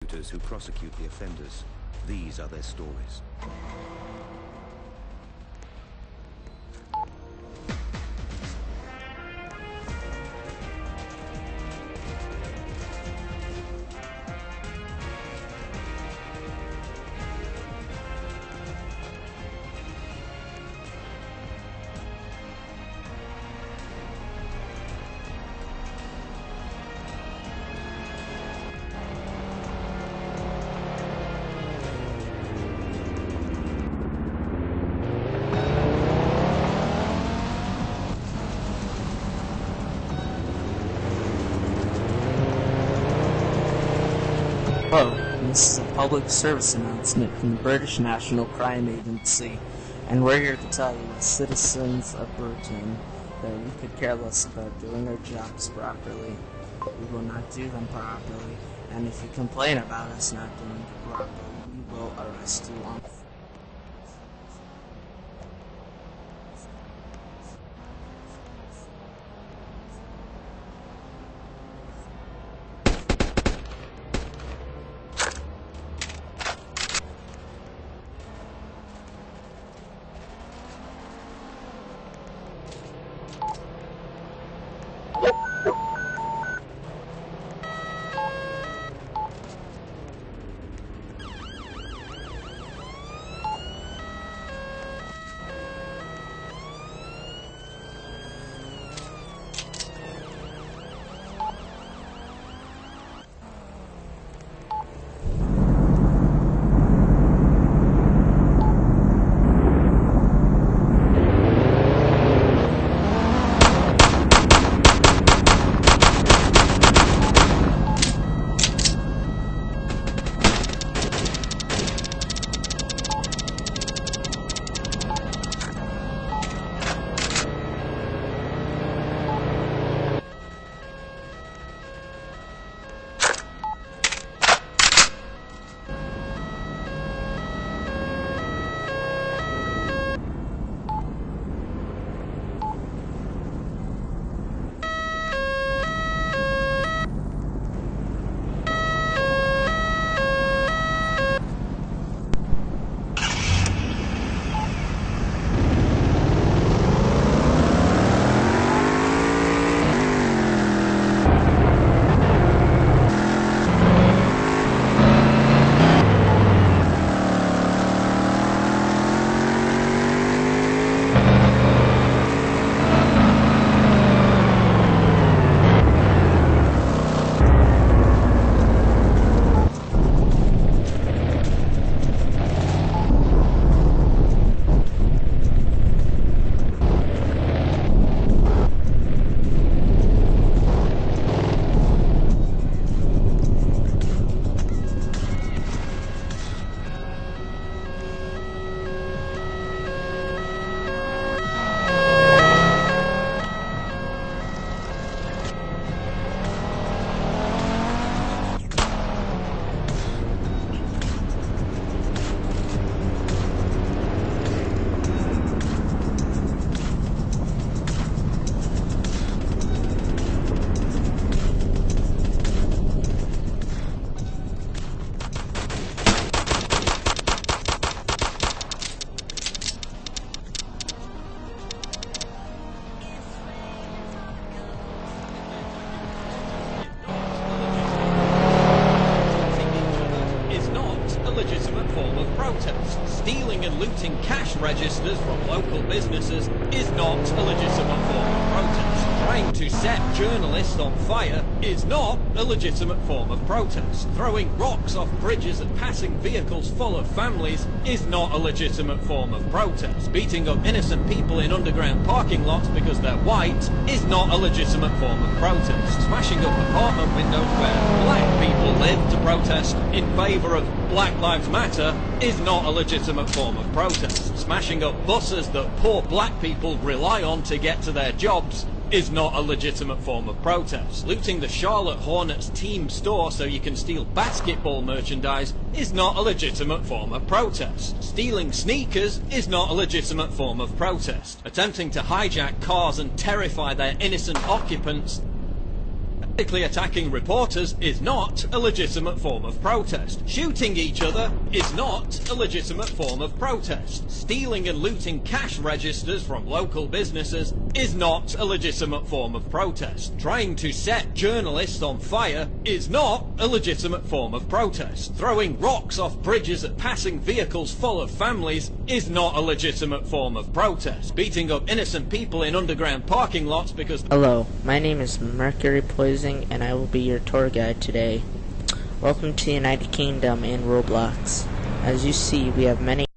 Who prosecute the offenders. These are their stories. Hello, this is a public service announcement from the British National Crime Agency, and we're here to tell you, as citizens of Britain, that we could care less about doing our jobs properly. We will not do them properly, and if you complain about us not doing it properly, we will arrest you on Stealing and looting cash registers from local businesses is not a legitimate form of protest. Trying to set journalists on fire is not a legitimate form of protest. Throwing rocks off bridges at passing vehicles full of families is not a legitimate form of protest. Beating up innocent people in underground parking lots because they're white is not a legitimate form of protest. Smashing up apartment windows where black people live to protest in favour of Black Lives Matter is not a legitimate form of protest. Smashing up buses that poor black people rely on to get to their jobs is not a legitimate form of protest. Looting the Charlotte Hornets team store so you can steal basketball merchandise is not a legitimate form of protest. Stealing sneakers is not a legitimate form of protest. Attempting to hijack cars and terrify their innocent occupants Physically attacking reporters is not a legitimate form of protest. Shooting each other is not a legitimate form of protest. Stealing and looting cash registers from local businesses is not a legitimate form of protest. Trying to set journalists on fire is not a legitimate form of protest. Throwing rocks off bridges at passing vehicles full of families is not a legitimate form of protest. Beating up innocent people in underground parking lots because... Hello, my name is Mercury Poison, and I will be your tour guide today. Welcome to the United Kingdom and Roblox. As you see, we have many